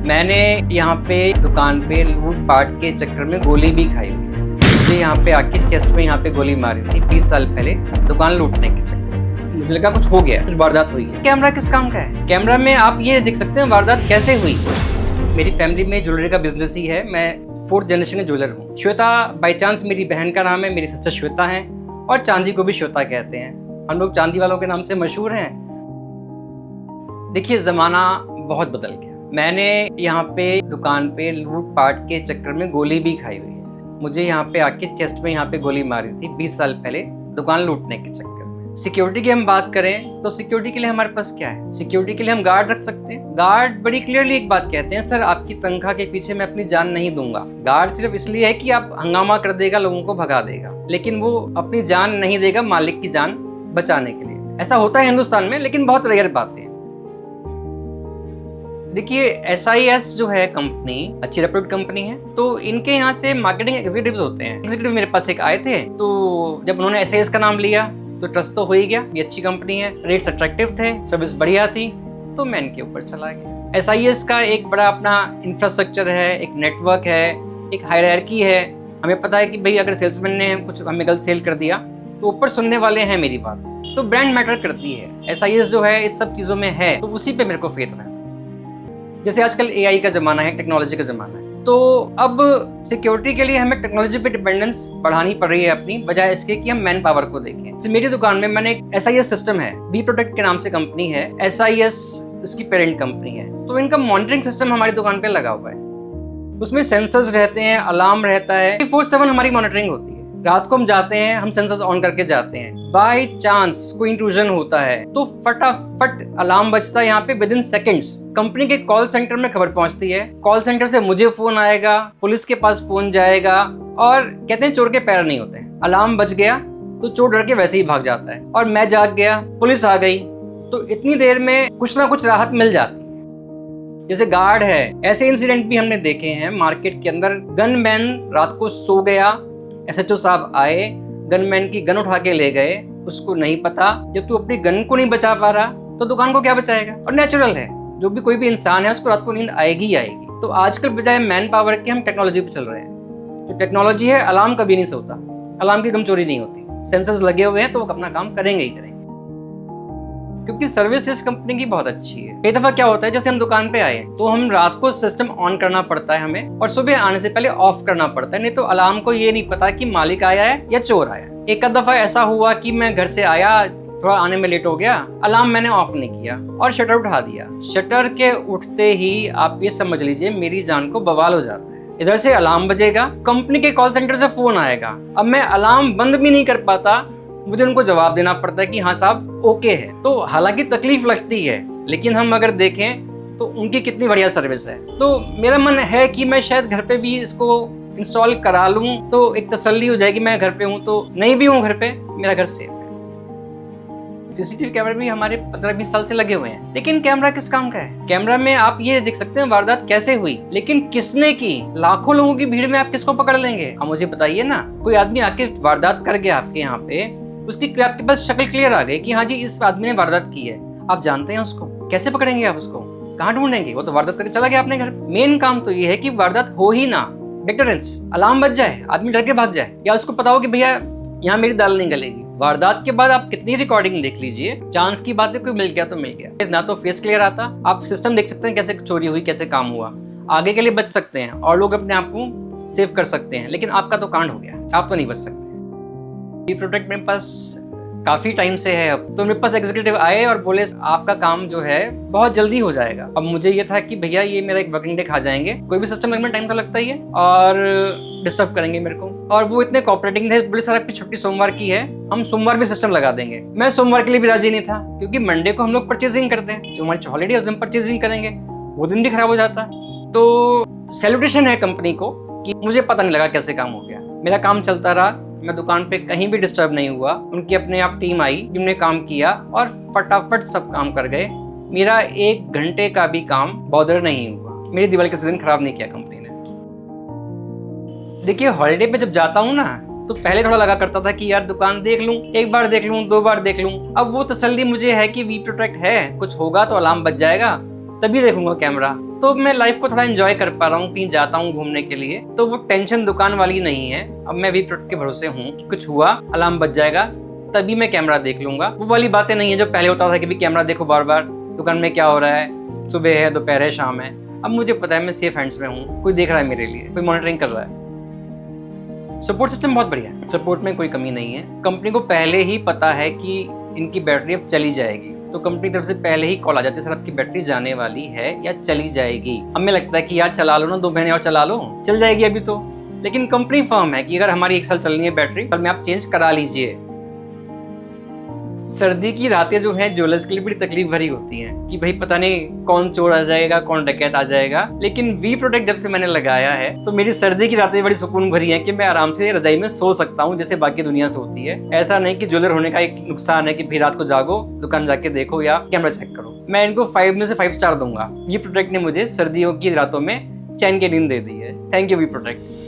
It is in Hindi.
मैंने यहाँ पे दुकान पे लूटपाट के चक्कर में गोली भी खाई हुई है। मुझे यहाँ पे आके चेस्ट में यहाँ पे गोली मारी थी 20 साल पहले दुकान लूटने के चक्कर। मुझे लगा कुछ हो गया, कुछ वारदात हुई है। कैमरा किस काम का है? कैमरा में आप ये देख सकते हैं वारदात कैसे हुई। मेरी फैमिली में ज्वेलरी का बिजनेस ही है। मैं 4th जनरेशन में ज्वेलर हूँ। श्वेता बाई चांस मेरी बहन का नाम है, मेरी सिस्टर श्वेता है और चांदी को भी श्वेता कहते हैं। हम लोग चांदी वालों के नाम से मशहूर हैं। देखिए ज़माना बहुत बदल गया। मैंने यहाँ पे दुकान पे लूटपाट के चक्कर में गोली भी खाई हुई है। मुझे यहाँ पे आके चेस्ट में यहाँ पे गोली मारी थी 20 साल पहले दुकान लूटने के चक्कर में। सिक्योरिटी की हम बात करें तो सिक्योरिटी के लिए हमारे पास क्या है? सिक्योरिटी के लिए हम गार्ड रख सकते हैं। गार्ड बड़ी क्लियरली एक बात कहते हैं, सर आपकी तनख्वाह के पीछे मैं अपनी जान नहीं दूंगा। गार्ड सिर्फ इसलिए है कि आप हंगामा कर देगा, लोगों को भगा देगा, लेकिन वो अपनी जान नहीं देगा मालिक की जान बचाने के लिए। ऐसा होता है हिंदुस्तान में, लेकिन बहुत रेयर बात है। देखिए SIS जो है कंपनी अच्छी रेप्यूटेड कंपनी है, तो इनके यहाँ से मार्केटिंग एग्जीक्यूटिव्स होते हैं। एग्जीक्यूटिव मेरे पास एक आए थे, तो जब उन्होंने SIS का नाम लिया तो ट्रस्ट तो हो ही गया, ये अच्छी कंपनी है, रेट्स अट्रैक्टिव थे, सर्विस बढ़िया थी, तो मैं इनके ऊपर चला गया। SIS का एक बड़ा अपना इंफ्रास्ट्रक्चर है, एक नेटवर्क है, एक हायरार्की है। हमें पता है कि भाई अगर सेल्समैन ने कुछ हमें गलत सेल कर दिया तो ऊपर सुनने वाले हैं मेरी बात, तो ब्रांड मैटर करती है। SIS जो है इस सब चीज़ों में है, तो उसी पे मेरे को फेथ रहा। जैसे आजकल AI का ज़माना है, टेक्नोलॉजी का ज़माना है, तो अब सिक्योरिटी के लिए हमें टेक्नोलॉजी पे डिपेंडेंस बढ़ानी पड़ रही है अपनी, बजाय इसके कि हम मैन पावर को देखें। जैसे मेरी दुकान में मैंने एक SIS सिस्टम है, वी प्रोटेक्ट के नाम से कंपनी है, SIS उसकी पेरेंट कंपनी है, तो इनका मॉनिटरिंग सिस्टम हमारी दुकान पे लगा हुआ है। उसमें सेंसर्स रहते हैं, अलार्म रहता है, 24/7 हमारी मॉनिटरिंग होती है। रात को हम जाते हैं, हम सेंसर्स ऑन करके जाते हैं। बाय चांस कोई इंट्रूजन होता है तो फटाफट अलार्म बजता है यहाँ पे विद इन सेकेंड्स। कंपनी के कॉल सेंटर में खबर पहुंचती है, कॉल सेंटर से मुझे फोन आएगा, पुलिस के पास फोन जाएगा, और कहते हैं चोर के पैर नहीं होते। अलार्म बज गया तो चोर डर के वैसे ही भाग जाता है, और मैं जाग गया, पुलिस आ गई, तो इतनी देर में कुछ ना कुछ राहत मिल जाती है। जैसे गार्ड है, ऐसे इंसिडेंट भी हमने देखे हैं मार्केट के अंदर। गनमैन रात को सो गया, SHO साहब आए, गनमैन की गन उठा के ले गए, उसको नहीं पता। जब तू अपनी गन को नहीं बचा पा रहा तो दुकान को क्या बचाएगा? और नेचुरल है, जो भी कोई भी इंसान है उसको रात को नींद आएगी ही आएगी। तो आजकल बजाय मैन पावर के हम टेक्नोलॉजी पे चल रहे हैं। तो टेक्नोलॉजी है, अलार्म कभी नहीं सोता, अलार्म की कमजोरी नहीं होती। सेंसर्स लगे हुए हैं तो वो अपना काम करेंगे ही करेंगे, क्योंकि सर्विस इस कंपनी की बहुत अच्छी है। कई दफा क्या होता है, जैसे हम दुकान पे आए तो हम रात को सिस्टम ऑन करना पड़ता है हमें, और सुबह आने से पहले ऑफ करना पड़ता है, नहीं तो अलार्म को ये नहीं पता कि मालिक आया है या चोर आया। एक दफा ऐसा हुआ कि मैं घर से आया, थोड़ा आने में लेट हो गया, अलार्म मैंने ऑफ नहीं किया और शटर उठा दिया। शटर के उठते ही आप ये समझ लीजिए मेरी जान को बवाल हो जाता है। इधर से अलार्म बजेगा, कंपनी के कॉल सेंटर से फोन आएगा, अब मैं अलार्म बंद भी नहीं कर पाता, मुझे उनको जवाब देना पड़ता है कि हाँ साहब ओके है। तो हालांकि तकलीफ लगती है, लेकिन हम अगर देखें तो उनकी कितनी बढ़िया सर्विस है। तो मेरा मन है कि मैं शायद घर पे भी इसको इंस्टॉल करा लूं, तो एक तसल्ली हो जाएगी, मैं घर पे हूं तो नहीं भी हूं घर पे, मेरा घर सेफ है। CCTV कैमरे भी हमारे 15-20 साल से लगे हुए हैं, लेकिन कैमरा किस काम का है? कैमरा में आप ये देख सकते हैं वारदात कैसे हुई, लेकिन किसने की? लाखों लोगों की भीड़ में आप किसको पकड़ लेंगे? आप मुझे बताइए ना। कोई आदमी आके वारदात कर गया आपके यहाँ पे, उसकी आपके पास शक्ल क्लियर आ गई कि हाँ जी इस आदमी ने वारदात की है, आप जानते हैं उसको, कैसे पकड़ेंगे आप उसको? कहाँ ढूंढेंगे? वो तो वारदात करके चला गया अपने घर। मेन काम तो ये है कि वारदात हो ही ना, डिटरेंस। अलार्म बज जाए, आदमी डर के भाग जाए, या उसको पता हो कि भैया यहाँ मेरी दाल नहीं गलेगी। वारदात के बाद आप कितनी रिकॉर्डिंग देख लीजिए, चांस की बात है कोई मिल गया तो मिल गया, ना तो फेस क्लियर आता, आप सिस्टम देख सकते हैं कैसे चोरी हुई, कैसे काम हुआ, आगे के लिए बच सकते हैं और लोग अपने आप को सेव कर सकते हैं, लेकिन आपका तो कांड हो गया, आप तो नहीं बच सकते। वी प्रोटेक्ट मेरे पास काफी टाइम से है अब, तो मेरे पास एग्जीक्यूटिव आए और बोले आपका काम जो है बहुत जल्दी हो जाएगा। अब मुझे ये था कि भैया ये मेरा एक वर्किंग डे खा जाएंगे, कोई भी सिस्टम लगने में टाइम तो लगता ही है, और डिस्टर्ब करेंगे मेरे को। और वो इतने कोऑपरेटिंग थे, बोले सर आपकी छुट्टी सोमवार की है, हम सोमवार भी सिस्टम लगा देंगे। मैं सोमवार के लिए भी राजी नहीं था, क्योंकि मंडे को हम लोग परचेजिंग करते हैं, जो हमारी हॉलीडे है उस दिन परचेजिंग करेंगे, वो दिन भी खराब हो जाता है। तो सेलिब्रेशन है कंपनी को कि मुझे पता नहीं लगा कैसे काम हो गया, मेरा काम चलता रहा, मैं दुकान पे कहीं भी डिस्टर्ब नहीं हुआ। उनकी अपने आप टीम आई, जिन्होंने काम किया और फटाफट सब काम कर गए। मेरा 1 घंटे का भी काम बॉदर नहीं हुआ, मेरी दिवाली का सीजन खराब नहीं किया कंपनी ने। देखिए हॉलीडे पे जब जाता हूँ ना, तो पहले थोड़ा लगा करता था कि यार दुकान देख लूं, 1 बार देख लूं, 2 बार देख लूं। अब वो तसल्ली मुझे है कि वी प्रोटेक्ट है, कुछ होगा तो अलार्म बज जाएगा, तभी देखूंगा कैमरा। तो मैं लाइफ को थोड़ा एंजॉय कर पा रहा हूँ, कहीं जाता हूँ घूमने के लिए, तो वो टेंशन दुकान वाली नहीं है। अब मैं वी प्रोडक्ट के भरोसे हूँ कि कुछ हुआ, अलार्म बज जाएगा, तभी मैं कैमरा देख लूंगा। वो वाली बातें नहीं है जो पहले होता था कि भी कैमरा देखो बार बार, दुकान में क्या हो रहा है, सुबह है, दोपहर है, शाम है। अब मुझे पता है मैं सेफ हैंड्स में हूँ, कोई देख रहा है मेरे लिए, कोई मॉनिटरिंग कर रहा है। सपोर्ट सिस्टम बहुत बढ़िया है, सपोर्ट में कोई कमी नहीं है। कंपनी को पहले ही पता है कि इनकी बैटरी अब चली जाएगी, तो कंपनी की तरफ से पहले ही कॉल आ जाती है, सर आपकी बैटरी जाने वाली है या चली जाएगी। हमें लगता है कि यार चला लो ना, 2 महीने और चला लो, चल जाएगी अभी तो। लेकिन कंपनी फर्म है कि अगर हमारी 1 साल चलनी है बैटरी, कल में आप चेंज करा लीजिए। सर्दी की रातें जो हैं ज्वेलर्स के लिए बड़ी तकलीफ भरी होती हैं कि भाई पता नहीं कौन चोर आ जाएगा, कौन डकैत आ जाएगा। लेकिन वी प्रोडक्ट जब से मैंने लगाया है तो मेरी सर्दी की रातें बड़ी सुकून भरी हैं कि मैं आराम से रजाई में सो सकता हूँ जैसे बाकी दुनिया सोती है। ऐसा नहीं कि ज्वेलर होने का एक नुकसान है कि भी रात को जागो, दुकान जाके देखो या कैमरा चेक करो। मैं इनको 5 में से 5 स्टार दूंगा। वी प्रोडक्ट ने मुझे सर्दियों की रातों में चैन की नींद दे दी है। Thank you V product.